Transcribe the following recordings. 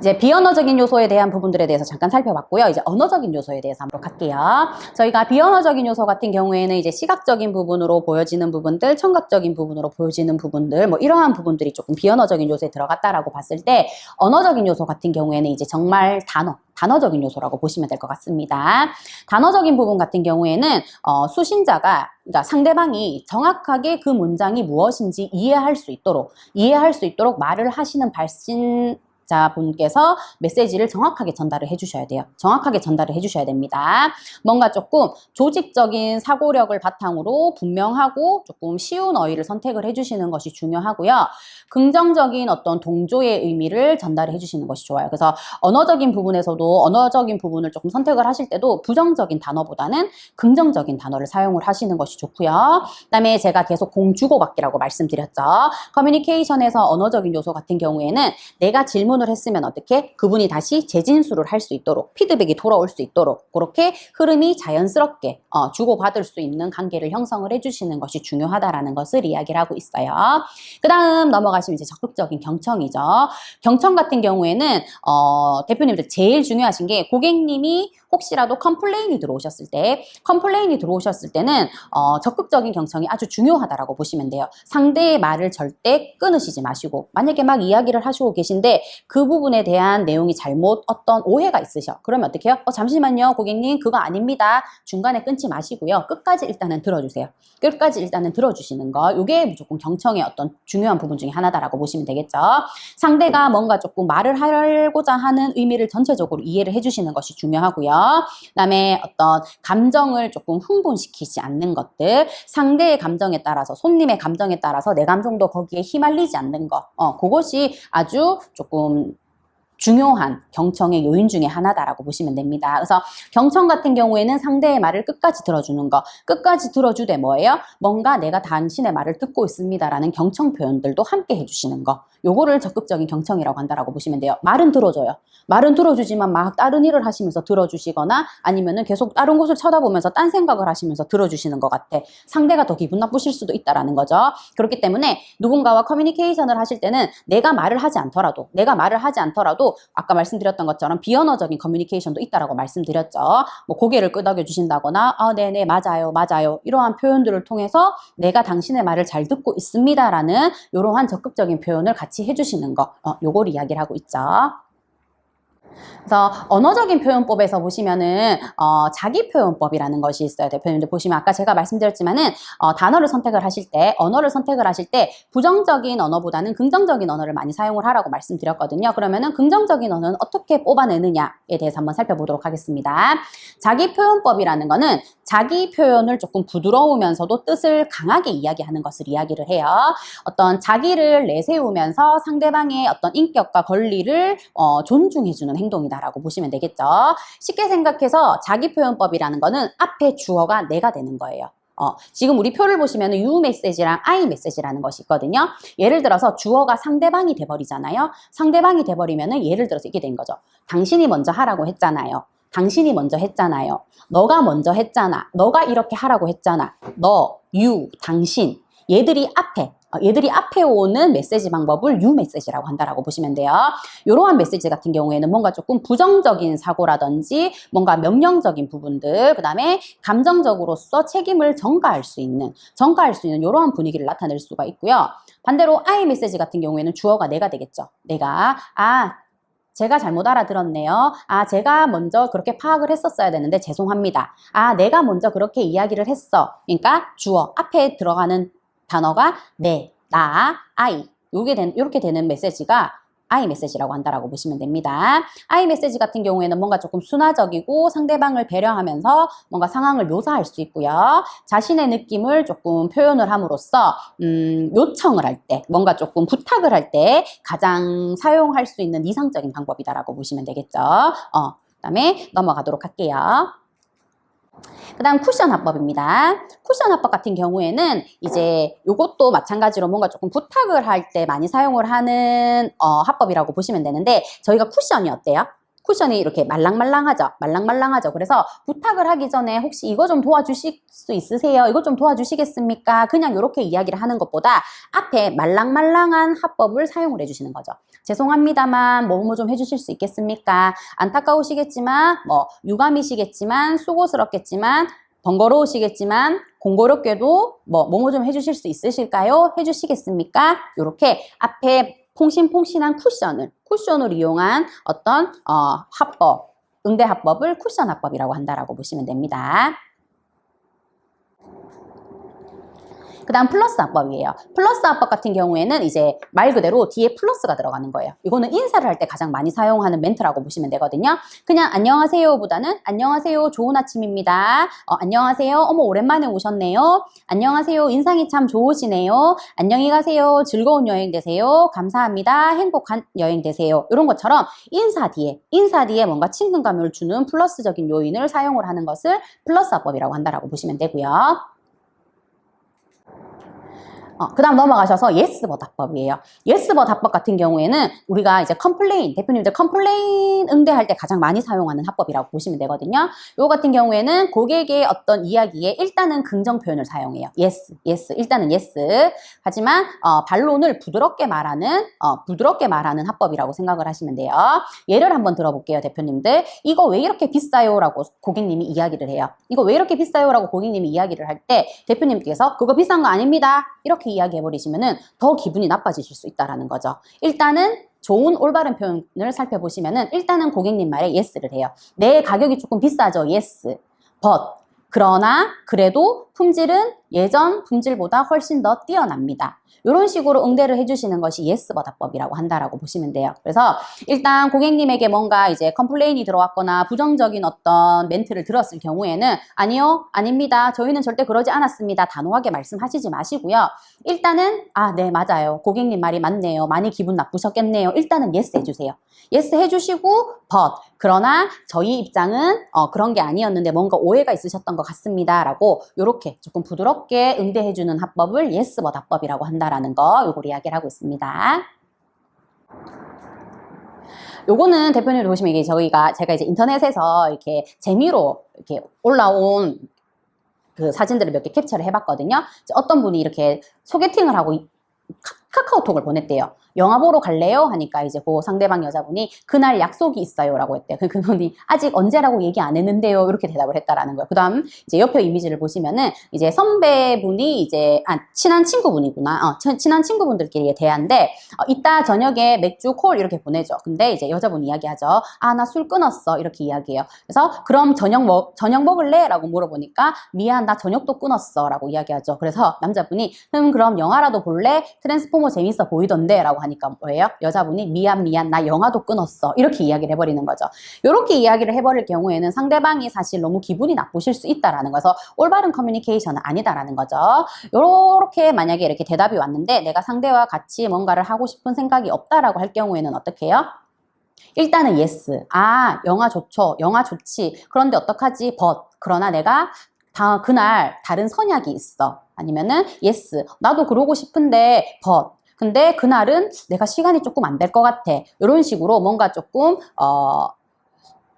이제 비언어적인 요소에 대한 부분들에 대해서 잠깐 살펴봤고요. 이제 언어적인 요소에 대해서 한번 갈게요. 저희가 비언어적인 요소 같은 경우에는 이제 시각적인 부분으로 보여지는 부분들, 청각적인 부분으로 보여지는 부분들, 뭐 이러한 부분들이 조금 비언어적인 요소에 들어갔다라고 봤을 때, 언어적인 요소 같은 경우에는 이제 정말 단어적인 요소라고 보시면 될 것 같습니다. 단어적인 부분 같은 경우에는 수신자가, 그러니까 상대방이 정확하게 그 문장이 무엇인지 이해할 수 있도록 말을 하시는 발신자분께서 메시지를 정확하게 전달을 해주셔야 돼요. 정확하게 전달을 해주셔야 됩니다. 뭔가 조금 조직적인 사고력을 바탕으로 분명하고 조금 쉬운 어휘를 선택을 해주시는 것이 중요하고요. 긍정적인 어떤 동조의 의미를 전달을 해주시는 것이 좋아요. 그래서 언어적인 부분에서도 언어적인 부분을 조금 선택을 하실 때도 부정적인 단어보다는 긍정적인 단어를 사용을 하시는 것이 좋고요. 그다음에 제가 계속 공주고받기라고 말씀드렸죠. 커뮤니케이션에서 언어적인 요소 같은 경우에는 내가 질문을 했으면 어떻게 그분이 다시 재진술을 할 수 있도록, 피드백이 돌아올 수 있도록 그렇게 흐름이 자연스럽게 주고받을 수 있는 관계를 형성을 해주시는 것이 중요하다라는 것을 이야기를 하고 있어요. 그 다음 넘어가시면 이제 적극적인 경청이죠. 경청 같은 경우에는 대표님들 제일 중요하신 게, 고객님이 혹시라도 컴플레인이 들어오셨을 때는 적극적인 경청이 아주 중요하다라고 보시면 돼요. 상대의 말을 절대 끊으시지 마시고, 만약에 막 이야기를 하시고 계신데 그 부분에 대한 내용이 잘못 어떤 오해가 있으셔. 그러면 어떻게 해요? 잠시만요 고객님, 그거 아닙니다. 중간에 끊지 마시고요. 끝까지 일단은 들어주세요. 끝까지 일단은 들어주시는 거, 이게 무조건 경청의 어떤 중요한 부분 중에 하나다라고 보시면 되겠죠. 상대가 뭔가 조금 말을 하고자 하는 의미를 전체적으로 이해를 해주시는 것이 중요하고요. 그다음에 어떤 감정을 조금 흥분시키지 않는 것들, 상대의 감정에 따라서, 손님의 감정에 따라서 내 감정도 거기에 휘말리지 않는 것, 그것이 아주 조금 중요한 경청의 요인 중에 하나다라고 보시면 됩니다. 그래서 경청 같은 경우에는 상대의 말을 끝까지 들어주는 거, 끝까지 들어주되 뭐예요? 뭔가 내가 당신의 말을 듣고 있습니다라는 경청 표현들도 함께 해주시는 거, 요거를 적극적인 경청이라고 한다라고 보시면 돼요. 말은 들어줘요. 말은 들어주지만 막 다른 일을 하시면서 들어주시거나 아니면은 계속 다른 곳을 쳐다보면서 딴 생각을 하시면서 들어주시는 것 같아. 상대가 더 기분 나쁘실 수도 있다라는 거죠. 그렇기 때문에 누군가와 커뮤니케이션을 하실 때는 내가 말을 하지 않더라도 아까 말씀드렸던 것처럼 비언어적인 커뮤니케이션도 있다라고 말씀드렸죠. 뭐 고개를 끄덕여 주신다거나 네네 맞아요 이러한 표현들을 통해서 내가 당신의 말을 잘 듣고 있습니다라는 이러한 적극적인 표현을 같이 해주시는 거, 요걸 이야기를 하고 있죠. 그래서 언어적인 표현법에서 보시면은 자기 표현법이라는 것이 있어요. 대표님들 보시면 아까 제가 말씀드렸지만은 단어를 선택을 하실 때, 언어를 선택을 하실 때 부정적인 언어보다는 긍정적인 언어를 많이 사용을 하라고 말씀드렸거든요. 그러면은 긍정적인 언어는 어떻게 뽑아내느냐에 대해서 한번 살펴보도록 하겠습니다. 자기 표현법이라는 거는 자기 표현을 조금 부드러우면서도 뜻을 강하게 이야기하는 것을 이야기를 해요. 어떤 자기를 내세우면서 상대방의 어떤 인격과 권리를 존중해주는 행동이다라고 보시면 되겠죠. 쉽게 생각해서 자기 표현법이라는 거는 앞에 주어가 내가 되는 거예요. 지금 우리 표를 보시면 you 메시지랑 I 메시지라는 것이 있거든요. 예를 들어서 주어가 상대방이 돼버리잖아요. 상대방이 돼버리면은 예를 들어서 이게 된 거죠. 당신이 먼저 하라고 했잖아요. 당신이 먼저 했잖아요. 너가 먼저 했잖아. 너가 이렇게 하라고 했잖아. 너, you, 당신. 얘들이 앞에 오는 메시지 방법을 you 메시지라고 한다라고 보시면 돼요. 이러한 메시지 같은 경우에는 뭔가 조금 부정적인 사고라든지 뭔가 명령적인 부분들, 그 다음에 감정적으로서 책임을 전가할 수 있는 이러한 분위기를 나타낼 수가 있고요. 반대로 I 메시지 같은 경우에는 주어가 내가 되겠죠. 제가 잘못 알아들었네요. 제가 먼저 그렇게 파악을 했었어야 되는데 죄송합니다. 내가 먼저 그렇게 이야기를 했어. 그러니까 주어 앞에 들어가는 단어가 내, 나, I 이렇게 되는 메시지가 I 메시지라고 한다라고 보시면 됩니다. I 메시지 같은 경우에는 뭔가 조금 순화적이고 상대방을 배려하면서 뭔가 상황을 묘사할 수 있고요. 자신의 느낌을 조금 표현을 함으로써 요청을 할 때, 뭔가 조금 부탁을 할 때 가장 사용할 수 있는 이상적인 방법이다라고 보시면 되겠죠. 그다음에 넘어가도록 할게요. 그 다음 쿠션 화법입니다. 쿠션 화법 같은 경우에는 이제 요것도 마찬가지로 뭔가 조금 부탁을 할 때 많이 사용을 하는 화법이라고 보시면 되는데, 저희가 쿠션이 어때요? 쿠션이 이렇게 말랑말랑하죠. 말랑말랑하죠. 그래서 부탁을 하기 전에 혹시 이거 좀 도와주실 수 있으세요? 이거 좀 도와주시겠습니까? 그냥 이렇게 이야기를 하는 것보다 앞에 말랑말랑한 합법을 사용을 해주시는 거죠. 죄송합니다만 뭐 좀 해주실 수 있겠습니까? 안타까우시겠지만 뭐 유감이시겠지만 수고스럽겠지만 번거로우시겠지만 공고롭게도 뭐 좀 해주실 수 있으실까요? 해주시겠습니까? 이렇게 앞에 퐁신퐁신한 쿠션을 이용한 어떤 합법, 응대 합법을 쿠션 합법이라고 한다라고 보시면 됩니다. 그 다음 플러스 합법이에요. 플러스 합법 같은 경우에는 이제 말 그대로 뒤에 플러스가 들어가는 거예요. 이거는 인사를 할 때 가장 많이 사용하는 멘트라고 보시면 되거든요. 그냥 안녕하세요 보다는 안녕하세요 좋은 아침입니다. 안녕하세요 어머 오랜만에 오셨네요. 안녕하세요 인상이 참 좋으시네요. 안녕히 가세요 즐거운 여행 되세요. 감사합니다 행복한 여행 되세요. 이런 것처럼 인사 뒤에 뭔가 친근감을 주는 플러스적인 요인을 사용을 하는 것을 플러스 합법이라고 한다라고 보시면 되고요. 그 다음 넘어가셔서 yes but 합법이에요. yes but 합법 같은 경우에는 우리가 이제 대표님들 컴플레인 응대할 때 가장 많이 사용하는 합법이라고 보시면 되거든요. 요 같은 경우에는 고객의 어떤 이야기에 일단은 긍정 표현을 사용해요. yes, 일단은 yes. 하지만 반론을 부드럽게 말하는 합법이라고 생각을 하시면 돼요. 예를 한번 들어볼게요, 대표님들. 이거 왜 이렇게 비싸요? 라고 고객님이 이야기를 해요. 이거 왜 이렇게 비싸요? 라고 고객님이 이야기를 할 때 대표님께서 그거 비싼 거 아닙니다. 이렇게 이야기해버리시면은 더 기분이 나빠지실 수 있다라는 거죠. 일단은 좋은 올바른 표현을 살펴보시면은 일단은 고객님 말에 yes를 해요. 네, 가격이 조금 비싸죠. yes. but. 그러나 그래도 품질은 예전 품질보다 훨씬 더 뛰어납니다. 이런 식으로 응대를 해주시는 것이 yes but 합법이라고 한다라고 보시면 돼요. 그래서 일단 고객님에게 뭔가 이제 컴플레인이 들어왔거나 부정적인 어떤 멘트를 들었을 경우에는 아니요, 아닙니다. 저희는 절대 그러지 않았습니다. 단호하게 말씀하시지 마시고요. 일단은 네, 맞아요. 고객님 말이 맞네요. 많이 기분 나쁘셨겠네요. 일단은 yes 해주세요. yes 해주시고 but. 그러나 저희 입장은 그런 게 아니었는데 뭔가 오해가 있으셨던 것 같습니다. 라고 이렇게 조금 부드럽게 응대해주는 합법을 yes but 합법이라고 한다라는 거 요걸 이야기를 하고 있습니다. 요거는 대표님 보시면 이게 제가 이제 인터넷에서 이렇게 재미로 이렇게 올라온 그 사진들을 몇 개 캡처를 해봤거든요. 어떤 분이 이렇게 소개팅을 하고 카카오톡을 보냈대요. 영화 보러 갈래요? 하니까 이제 그 상대방 여자분이 그날 약속이 있어요 라고 했대요. 그분이 아직 언제라고 얘기 안 했는데요. 이렇게 대답을 했다라는 거예요. 그 다음 이제 옆에 이미지를 보시면은 이제 선배분이 이제 친한 친구분이구나. 친한 친구분들끼리의 대화인데 이따 저녁에 맥주 콜 이렇게 보내죠. 근데 이제 여자분이 이야기하죠. 나 술 끊었어. 이렇게 이야기해요. 그래서 그럼 저녁 먹을래? 라고 물어보니까 미안 나 저녁도 끊었어. 라고 이야기하죠. 그래서 남자분이 그럼 영화라도 볼래? 트랜스포머 재밌어 보이던데 라고 하니까 뭐예요? 여자분이 미안 나 영화도 끊었어. 이렇게 이야기를 해버리는 거죠. 이렇게 이야기를 해버릴 경우에는 상대방이 사실 너무 기분이 나쁘실 수 있다라는 거서 올바른 커뮤니케이션은 아니다라는 거죠. 이렇게 만약에 이렇게 대답이 왔는데 내가 상대와 같이 뭔가를 하고 싶은 생각이 없다라고 할 경우에는 어떻게 해요? 일단은 yes. 영화 좋죠. 영화 좋지. 그런데 어떡하지? but. 그러나 내가 그날 다른 선약이 있어. 아니면은 yes. 나도 그러고 싶은데 but. 근데 그날은 내가 시간이 조금 안 될 것 같아. 이런 식으로 뭔가 조금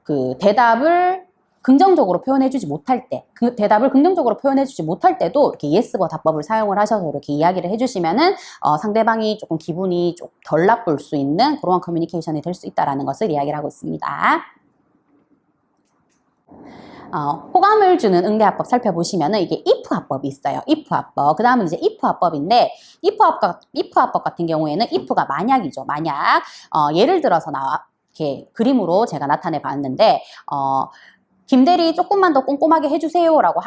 그 대답을 긍정적으로 표현해주지 못할 때, 그 대답을 긍정적으로 표현해주지 못할 때도 이렇게 yes but 답법을 사용을 하셔서 이렇게 이야기를 해주시면은 상대방이 조금 기분이 좀 덜 나쁠 수 있는 그런 커뮤니케이션이 될 수 있다라는 것을 이야기를 하고 있습니다. 호감을 주는 응대합법 살펴보시면은 이게 if 합법이 있어요. if 합법. 그 다음은 이제 if 합법인데 if 합법 같은 경우에는 if가 만약이죠. 만약. 예를 들어서 이렇게 그림으로 제가 나타내 봤는데 김대리 조금만 더 꼼꼼하게 해주세요 라고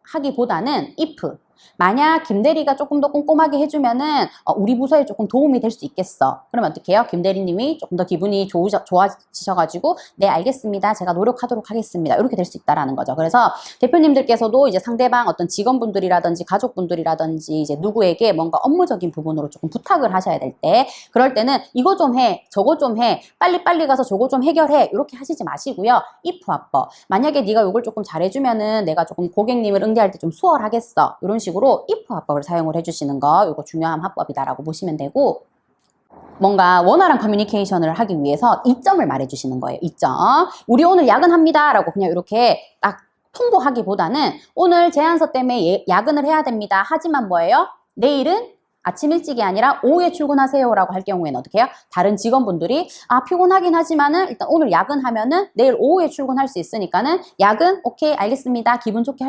하기보다는 if. 만약 김대리가 조금 더 꼼꼼하게 해주면은 우리 부서에 조금 도움이 될 수 있겠어. 그러면 어떻게 해요? 김대리님이 조금 더 기분이 좋아지셔가지고 네 알겠습니다. 제가 노력하도록 하겠습니다. 이렇게 될 수 있다라는 거죠. 그래서 대표님들께서도 이제 상대방 어떤 직원분들이라든지 가족분들이라든지 이제 누구에게 뭔가 업무적인 부분으로 조금 부탁을 하셔야 될 때 그럴 때는 이거 좀 해, 저거 좀 해, 빨리 가서 저거 좀 해결해 이렇게 하시지 마시고요. if 합법. 만약에 네가 이걸 조금 잘해주면은 내가 조금 고객님을 응대할 때 좀 수월하겠어. 이런 식으로 if 합법을 사용을 해주시는 거 이거 중요한 합법이다라고 보시면 되고 뭔가 원활한 커뮤니케이션을 하기 위해서 이점을 말해주시는 거예요. 이점. 우리 오늘 야근합니다. 라고 그냥 이렇게 딱 통보하기보다는 오늘 제안서 때문에 야근을 해야 됩니다. 하지만 뭐예요? 내일은 아침 일찍이 아니라 오후에 출근하세요 라고 할 경우에는 어떻게 해요? 다른 직원분들이 피곤하긴 하지만은 일단 오늘 야근하면은 내일 오후에 출근할 수 있으니까는 야근 오케이 알겠습니다. 기분 좋게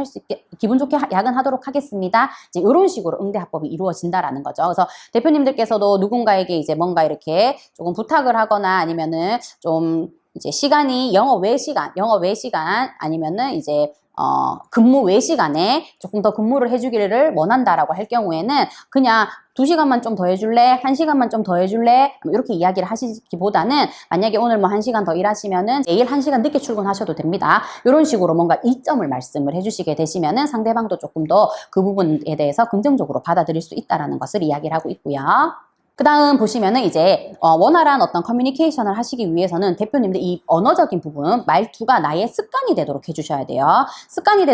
야근하도록 하겠습니다. 이제 이런 식으로 응대합법이 이루어진다라는 거죠. 그래서 대표님들께서도 누군가에게 이제 뭔가 이렇게 조금 부탁을 하거나 아니면은 좀 이제 시간이 영업 외 시간 아니면은 이제 근무 외 시간에 조금 더 근무를 해주기를 원한다라고 할 경우에는 그냥 2시간만 좀 더 해줄래? 1시간만 좀 더 해줄래? 이렇게 이야기를 하시기보다는 만약에 오늘 뭐 1시간 더 일하시면은 내일 1시간 늦게 출근하셔도 됩니다. 이런 식으로 뭔가 이점을 말씀을 해주시게 되시면은 상대방도 조금 더 그 부분에 대해서 긍정적으로 받아들일 수 있다라는 것을 이야기를 하고 있고요. 그 다음 보시면은 이제 원활한 어떤 커뮤니케이션을 하시기 위해서는 대표님들 이 언어적인 부분, 말투가 나의 습관이 되도록 해주셔야 돼요. 습관이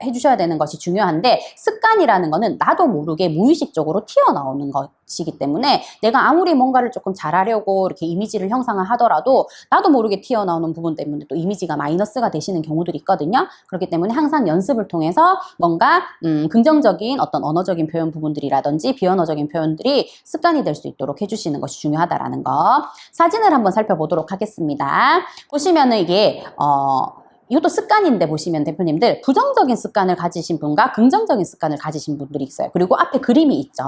해주셔야 되는 것이 중요한데 습관이라는 거는 나도 모르게 무의식적으로 튀어나오는 것이기 때문에 내가 아무리 뭔가를 조금 잘하려고 이렇게 이미지를 형상을 하더라도 나도 모르게 튀어나오는 부분 때문에 또 이미지가 마이너스가 되시는 경우들이 있거든요. 그렇기 때문에 항상 연습을 통해서 뭔가 긍정적인 어떤 언어적인 표현 부분들이라든지 비언어적인 표현들이 습관이 될 수 있도록 해주시는 것이 중요하다라는 거. 사진을 한번 살펴보도록 하겠습니다. 보시면은 이게 이것도 습관인데 보시면 대표님들 부정적인 습관을 가지신 분과 긍정적인 습관을 가지신 분들이 있어요. 그리고 앞에 그림이 있죠.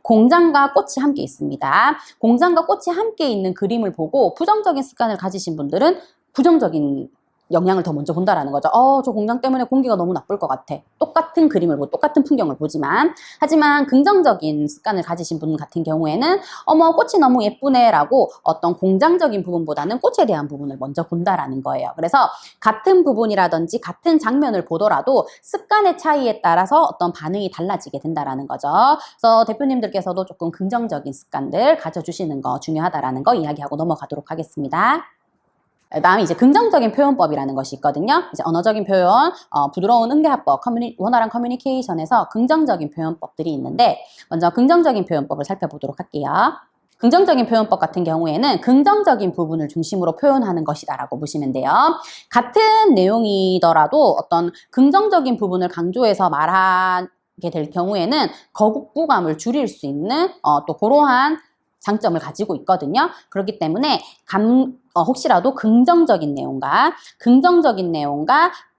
공장과 꽃이 함께 있습니다. 공장과 꽃이 함께 있는 그림을 보고 부정적인 습관을 가지신 분들은 부정적인 영향을 더 먼저 본다라는 거죠. 저 공장 때문에 공기가 너무 나쁠 것 같아. 똑같은 그림을 똑같은 풍경을 보지만 하지만 긍정적인 습관을 가지신 분 같은 경우에는 어머 꽃이 너무 예쁘네 라고 어떤 공장적인 부분보다는 꽃에 대한 부분을 먼저 본다라는 거예요. 그래서 같은 부분이라든지 같은 장면을 보더라도 습관의 차이에 따라서 어떤 반응이 달라지게 된다라는 거죠. 그래서 대표님들께서도 조금 긍정적인 습관들 가져주시는 거 중요하다라는 거 이야기하고 넘어가도록 하겠습니다. 다음에 이제 긍정적인 표현법이라는 것이 있거든요. 이제 언어적인 표현, 부드러운 응대합법, 원활한 커뮤니케이션에서 긍정적인 표현법들이 있는데 먼저 긍정적인 표현법을 살펴보도록 할게요. 긍정적인 표현법 같은 경우에는 긍정적인 부분을 중심으로 표현하는 것이다라고 보시면 돼요. 같은 내용이더라도 어떤 긍정적인 부분을 강조해서 말하게 될 경우에는 거북부감을 줄일 수 있는 또 그러한 장점을 가지고 있거든요. 그렇기 때문에 혹시라도 긍정적인 내용과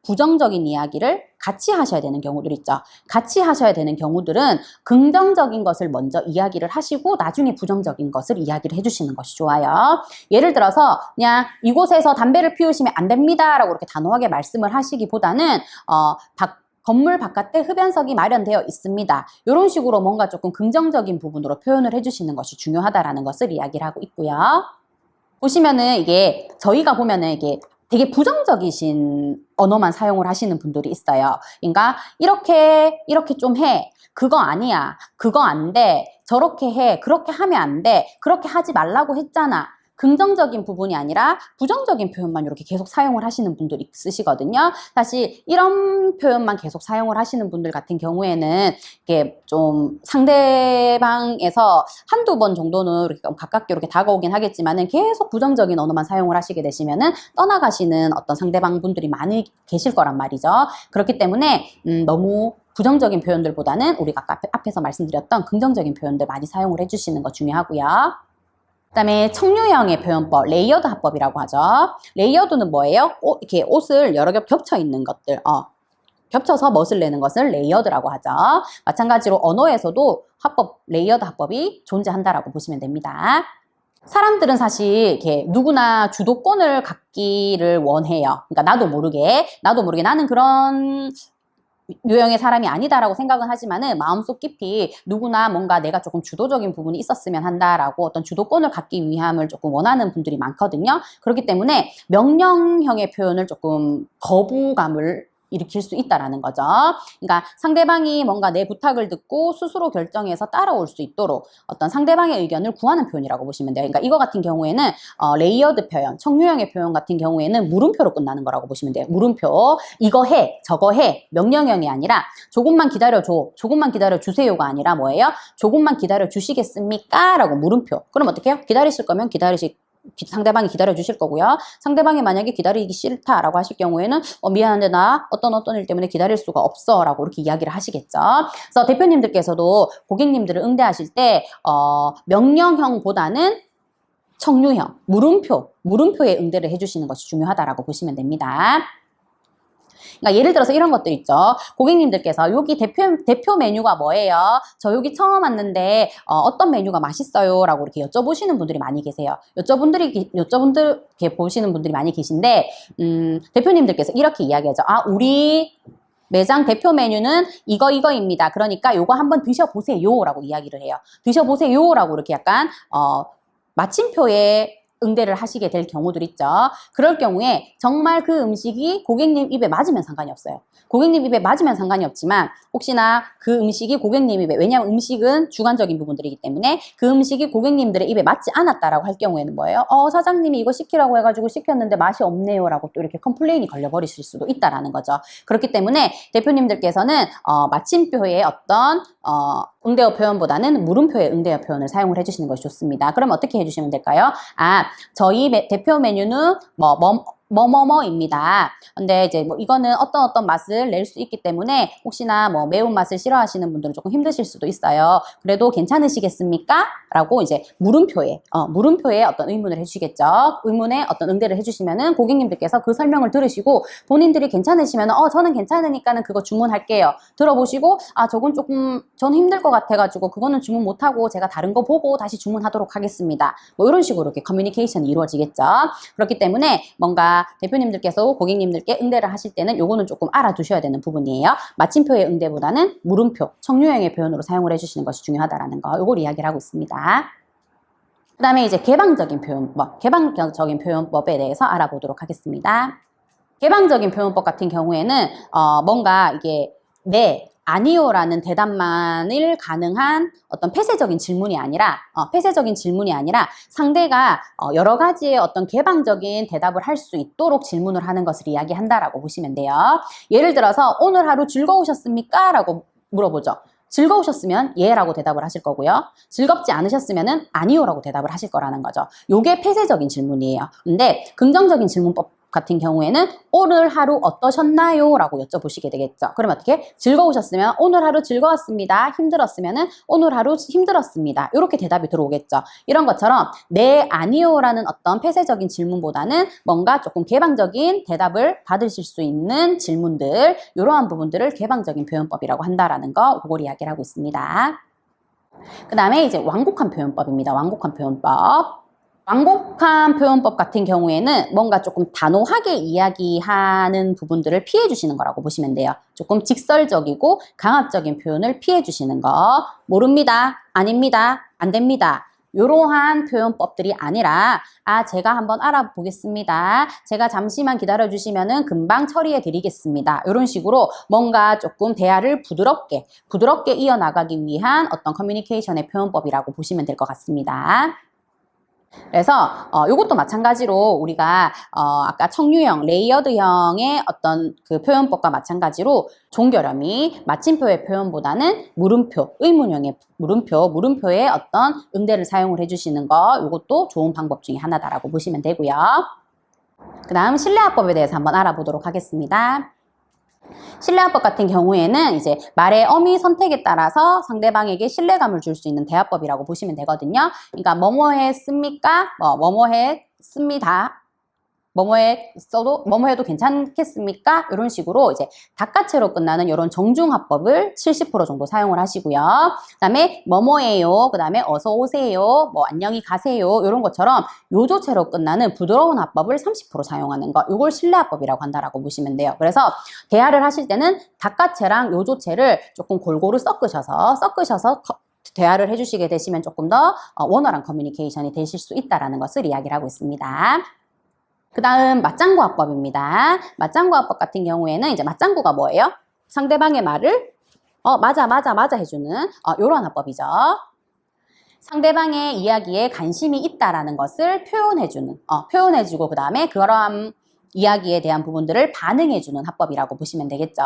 부정적인 이야기를 같이 하셔야 되는 경우들 있죠. 같이 하셔야 되는 경우들은 긍정적인 것을 먼저 이야기를 하시고 나중에 부정적인 것을 이야기를 해주시는 것이 좋아요. 예를 들어서 그냥 이곳에서 담배를 피우시면 안 됩니다 라고 이렇게 단호하게 말씀을 하시기보다는 건물 바깥에 흡연석이 마련되어 있습니다. 이런 식으로 뭔가 조금 긍정적인 부분으로 표현을 해주시는 것이 중요하다라는 것을 이야기를 하고 있고요. 보시면은 이게 저희가 보면은 이게 되게 부정적이신 언어만 사용을 하시는 분들이 있어요. 그러니까 이렇게 좀 해. 그거 아니야. 그거 안 돼. 저렇게 해. 그렇게 하면 안 돼. 그렇게 하지 말라고 했잖아. 긍정적인 부분이 아니라 부정적인 표현만 이렇게 계속 사용을 하시는 분들이 있으시거든요. 사실 이런 표현만 계속 사용을 하시는 분들 같은 경우에는 이게 좀 상대방에서 한두 번 정도는 이렇게 가깝게 이렇게 다가오긴 하겠지만은 계속 부정적인 언어만 사용을 하시게 되시면은 떠나가시는 어떤 상대방 분들이 많이 계실 거란 말이죠. 그렇기 때문에 너무 부정적인 표현들보다는 우리가 아까 앞에서 말씀드렸던 긍정적인 표현들 많이 사용을 해주시는 거 중요하고요. 그 다음에 청류형의 표현법, 레이어드 합법이라고 하죠. 레이어드는 뭐예요? 이렇게 옷을 여러 겹 겹쳐 있는 것들, 겹쳐서 멋을 내는 것을 레이어드라고 하죠. 마찬가지로 언어에서도 레이어드 합법이 존재한다라고 보시면 됩니다. 사람들은 사실 이렇게 누구나 주도권을 갖기를 원해요. 그러니까 나도 모르게 나는 그런 유형의 사람이 아니다라고 생각은 하지만은 마음속 깊이 누구나 뭔가 내가 조금 주도적인 부분이 있었으면 한다라고 어떤 주도권을 갖기 위함을 조금 원하는 분들이 많거든요. 그렇기 때문에 명령형의 표현을 조금 거부감을 일으킬 수 있다라는 거죠. 그러니까 상대방이 뭔가 내 부탁을 듣고 스스로 결정해서 따라올 수 있도록 어떤 상대방의 의견을 구하는 표현이라고 보시면 돼요. 그러니까 이거 같은 경우에는 레이어드 표현, 청유형의 표현 같은 경우에는 물음표로 끝나는 거라고 보시면 돼요. 물음표. 이거 해, 저거 해. 명령형이 아니라 조금만 기다려줘, 조금만 기다려주세요가 아니라 뭐예요? 조금만 기다려주시겠습니까? 라고 물음표. 그럼 어떻게 해요? 기다리실 거면 상대방이 기다려 주실 거고요. 상대방이 만약에 기다리기 싫다라고 하실 경우에는 미안한데 나 어떤 일 때문에 기다릴 수가 없어 라고 이렇게 이야기를 하시겠죠. 그래서 대표님들께서도 고객님들을 응대하실 때 명령형보다는 청유형, 물음표에 응대를 해주시는 것이 중요하다라고 보시면 됩니다. 그러니까 예를 들어서 이런 것들 있죠. 고객님들께서 여기 대표 메뉴가 뭐예요? 저 여기 처음 왔는데 어떤 메뉴가 맛있어요? 라고 이렇게 여쭤보시는 분들이 많이 계세요. 여쭤분들께 보시는 분들이 많이 계신데 대표님들께서 이렇게 이야기하죠. 우리 매장 대표 메뉴는 이거입니다. 그러니까 요거 한번 드셔보세요 라고 이야기를 해요. 드셔보세요 라고 이렇게 약간 마침표에 응대를 하시게 될 경우들 있죠. 그럴 경우에 정말 그 음식이 고객님 입에 맞으면 상관이 없어요. 고객님 입에 맞으면 상관이 없지만 혹시나 그 음식이 고객님 입에, 왜냐하면 음식은 주관적인 부분들이기 때문에 그 음식이 고객님들의 입에 맞지 않았다라고 할 경우에는 뭐예요? 사장님이 이거 시키라고 해가지고 시켰는데 맛이 없네요 라고 또 이렇게 컴플레인이 걸려버리실 수도 있다라는 거죠. 그렇기 때문에 대표님들께서는 마침표의 어떤 응대어 표현보다는 물음표의 응대어 표현을 사용을 해주시는 것이 좋습니다. 그럼 어떻게 해주시면 될까요? 저희 대표 메뉴는 뭐뭐뭐입니다. 근데 이제 뭐 이거는 어떤 맛을 낼 수 있기 때문에 혹시나 뭐 매운맛을 싫어하시는 분들은 조금 힘드실 수도 있어요. 그래도 괜찮으시겠습니까? 라고 이제 물음표에 어떤 의문을 해주시겠죠. 의문에 어떤 응대를 해주시면은 고객님들께서 그 설명을 들으시고 본인들이 괜찮으시면 저는 괜찮으니까는 그거 주문할게요. 들어보시고 저는 힘들 것 같아가지고 그거는 주문 못하고 제가 다른 거 보고 다시 주문하도록 하겠습니다. 뭐 이런 식으로 이렇게 커뮤니케이션이 이루어지겠죠. 그렇기 때문에 뭔가 대표님들께서 고객님들께 응대를 하실 때는 요거는 조금 알아두셔야 되는 부분이에요. 마침표의 응대보다는 물음표, 청유형의 표현으로 사용을 해주시는 것이 중요하다라는 거, 요걸 이야기를 하고 있습니다. 그 다음에 이제 개방적인 표현법에 대해서 알아보도록 하겠습니다. 개방적인 표현법 같은 경우에는 뭔가 이게 네, 아니요라는 대답만을 가능한 어떤 폐쇄적인 질문이 아니라 상대가 여러 가지의 어떤 개방적인 대답을 할 수 있도록 질문을 하는 것을 이야기한다라고 보시면 돼요. 예를 들어서 오늘 하루 즐거우셨습니까? 라고 물어보죠. 즐거우셨으면 예 라고 대답을 하실 거고요. 즐겁지 않으셨으면 아니요 라고 대답을 하실 거라는 거죠. 요게 폐쇄적인 질문이에요. 근데 긍정적인 질문법 같은 경우에는 오늘 하루 어떠셨나요? 라고 여쭤보시게 되겠죠. 그럼 어떻게? 즐거우셨으면 오늘 하루 즐거웠습니다. 힘들었으면 오늘 하루 힘들었습니다. 이렇게 대답이 들어오겠죠. 이런 것처럼 네, 아니요 라는 어떤 폐쇄적인 질문보다는 뭔가 조금 개방적인 대답을 받으실 수 있는 질문들, 이러한 부분들을 개방적인 표현법이라고 한다라는 거, 그걸 이야기를 하고 있습니다. 그 다음에 이제 완곡한 표현법입니다. 완곡한 표현법. 완곡한 표현법 같은 경우에는 뭔가 조금 단호하게 이야기하는 부분들을 피해 주시는 거라고 보시면 돼요. 조금 직설적이고 강압적인 표현을 피해 주시는 거. 모릅니다. 아닙니다. 안 됩니다. 이러한 표현법들이 아니라 제가 한번 알아보겠습니다. 제가 잠시만 기다려주시면 금방 처리해 드리겠습니다. 이런 식으로 뭔가 조금 대화를 부드럽게 이어나가기 위한 어떤 커뮤니케이션의 표현법이라고 보시면 될 것 같습니다. 그래서 이것도 마찬가지로 우리가 아까 청유형, 레이어드형의 어떤 그 표현법과 마찬가지로 종결음이 마침표의 표현보다는 물음표, 의문형의 물음표의 어떤 응대를 사용을 해주시는 거, 이것도 좋은 방법 중에 하나다라고 보시면 되고요. 그 다음 신뢰화법에 대해서 한번 알아보도록 하겠습니다. 신뢰화법 같은 경우에는 이제 말의 어미 선택에 따라서 상대방에게 신뢰감을 줄 수 있는 대화법이라고 보시면 되거든요. 그러니까 뭐뭐 했습니까? 뭐뭐 했습니다. 뭐뭐 해도 괜찮겠습니까? 이런 식으로 이제 닭가체로 끝나는 이런 정중화법을 70% 정도 사용을 하시고요. 그 다음에 뭐뭐예요. 그 다음에 어서 오세요. 뭐 안녕히 가세요. 이런 것처럼 요조체로 끝나는 부드러운 화법을 30% 사용하는 거. 이걸 신뢰화법이라고 한다라고 보시면 돼요. 그래서 대화를 하실 때는 닭가체랑 요조체를 조금 골고루 섞으셔서 대화를 해주시게 되시면 조금 더 원활한 커뮤니케이션이 되실 수 있다는 것을 이야기를 하고 있습니다. 그 다음 맞장구 화법입니다. 맞장구 화법 같은 경우에는 이제 맞장구가 뭐예요? 상대방의 말을 맞아 해주는 이런 화법이죠. 상대방의 이야기에 관심이 있다라는 것을 표현해주고 그 다음에 그러한 이야기에 대한 부분들을 반응해주는 화법이라고 보시면 되겠죠.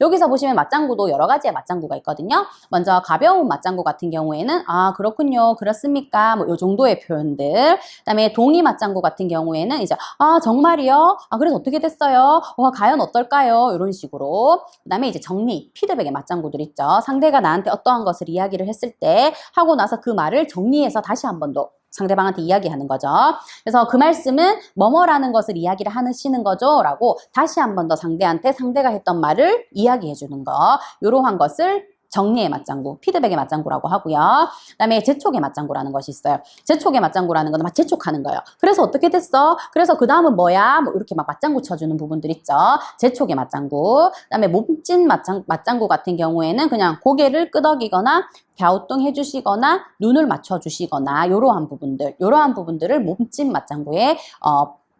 여기서 보시면 맞장구도 여러 가지의 맞장구가 있거든요. 먼저 가벼운 맞장구 같은 경우에는 그렇군요, 그렇습니까, 뭐 이 정도의 표현들. 그다음에 동의 맞장구 같은 경우에는 이제 정말이요? 그래서 어떻게 됐어요? 과연 어떨까요? 이런 식으로. 그다음에 이제 정리, 피드백의 맞장구들 있죠. 상대가 나한테 어떠한 것을 이야기를 했을 때 하고 나서 그 말을 정리해서 다시 한 번 더 상대방한테 이야기하는 거죠. 그래서 그 말씀은 뭐뭐라는 것을 이야기를 하시는 거죠 라고 다시 한 번 더 상대한테 상대가 했던 말을 이야기해 주는 거, 이러한 것을 정리의 맞장구, 피드백의 맞장구라고 하고요. 그 다음에 재촉의 맞장구라는 것이 있어요. 재촉의 맞장구라는 건 막 재촉하는 거예요. 그래서 어떻게 됐어? 그래서 그 다음은 뭐야? 뭐 이렇게 막 맞장구 쳐주는 부분들 있죠. 재촉의 맞장구. 그 다음에 몸찐 맞장구 같은 경우에는 그냥 고개를 끄덕이거나 갸우뚱 해주시거나 눈을 맞춰주시거나 이러한 부분들을 몸찐 맞장구에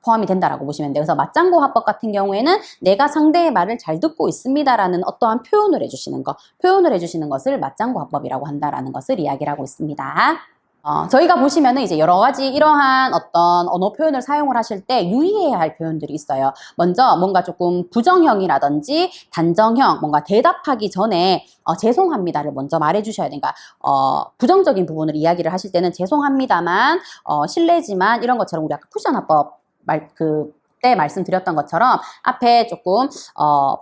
포함이 된다라고 보시면 돼요. 그래서 맞장구 화법 같은 경우에는 내가 상대의 말을 잘 듣고 있습니다라는 어떠한 표현을 해주시는 것을 맞장구 화법이라고 한다라는 것을 이야기를 하고 있습니다. 저희가 보시면은 이제 여러 가지 이러한 어떤 언어 표현을 사용을 하실 때 유의해야 할 표현들이 있어요. 먼저 뭔가 조금 부정형이라든지 단정형, 뭔가 대답하기 전에 죄송합니다를 먼저 말해 주셔야 되니까 부정적인 부분을 이야기를 하실 때는 죄송합니다만 실례지만 이런 것처럼 우리 아까 쿠션 화법 그때 말씀드렸던 것처럼 앞에 조금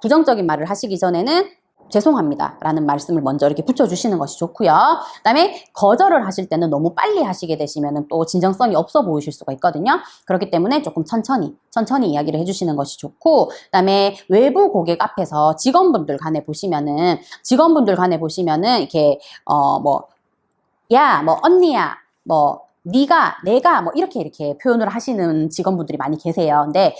부정적인 말을 하시기 전에는 죄송합니다 라는 말씀을 먼저 이렇게 붙여주시는 것이 좋고요. 그 다음에 거절을 하실 때는 너무 빨리 하시게 되시면 또 진정성이 없어 보이실 수가 있거든요. 그렇기 때문에 조금 천천히 이야기를 해주시는 것이 좋고, 그 다음에 외부 고객 앞에서 직원분들 간에 보시면은 이렇게 야, 뭐 언니야, 뭐 네가, 내가 뭐 이렇게 표현을 하시는 직원분들이 많이 계세요. 근데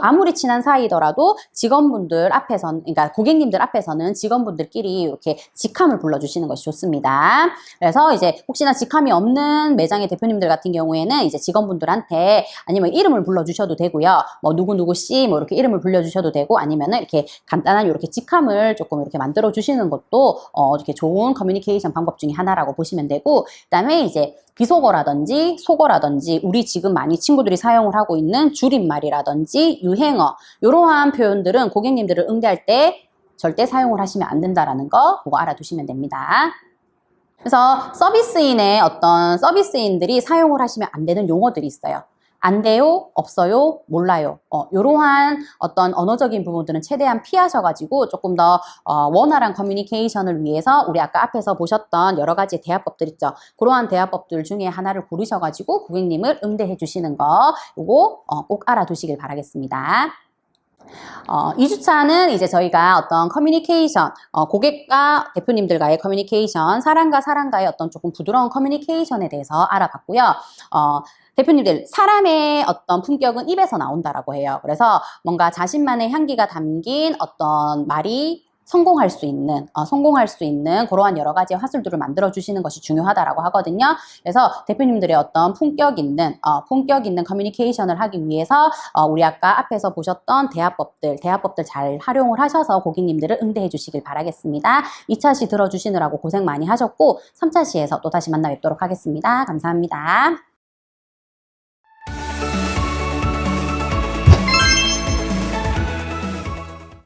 아무리 친한 사이더라도 직원분들 앞에서는, 그러니까 고객님들 앞에서는 직원분들끼리 이렇게 직함을 불러주시는 것이 좋습니다. 그래서 이제 혹시나 직함이 없는 매장의 대표님들 같은 경우에는 이제 직원분들한테 아니면 이름을 불러주셔도 되고요. 뭐 누구누구 씨 뭐 이렇게 이름을 불러주셔도 되고, 아니면은 이렇게 간단한 이렇게 직함을 조금 이렇게 만들어 주시는 것도 이렇게 좋은 커뮤니케이션 방법 중에 하나라고 보시면 되고, 그 다음에 이제 비속어라든지 속어라든지 우리 지금 많이 친구들이 사용을 하고 있는 줄임말이라든지 유행어, 이러한 표현들은 고객님들을 응대할 때 절대 사용을 하시면 안 된다라는 거 그거 알아두시면 됩니다. 그래서 서비스인들이 사용을 하시면 안 되는 용어들이 있어요. 안 돼요, 없어요, 몰라요. 이러한 어떤 언어적인 부분들은 최대한 피하셔가지고 조금 더 원활한 커뮤니케이션을 위해서 우리 아까 앞에서 보셨던 여러 가지 대화법들 있죠. 그러한 대화법들 중에 하나를 고르셔가지고 고객님을 응대해 주시는 거 요거 꼭 알아두시길 바라겠습니다. 2주차는 이제 저희가 어떤 커뮤니케이션, 고객과 대표님들과의 커뮤니케이션, 사람과 사람과의 어떤 조금 부드러운 커뮤니케이션에 대해서 알아봤고요. 대표님들, 사람의 어떤 품격은 입에서 나온다라고 해요. 그래서 뭔가 자신만의 향기가 담긴 어떤 말이 성공할 수 있는 그러한 여러 가지 화술들을 만들어 주시는 것이 중요하다라고 하거든요. 그래서 대표님들의 어떤 품격 있는 커뮤니케이션을 하기 위해서 우리 아까 앞에서 보셨던 대화법들 잘 활용을 하셔서 고객님들을 응대해 주시길 바라겠습니다. 2차 시 들어주시느라고 고생 많이 하셨고 3차 시에서 또 다시 만나 뵙도록 하겠습니다. 감사합니다.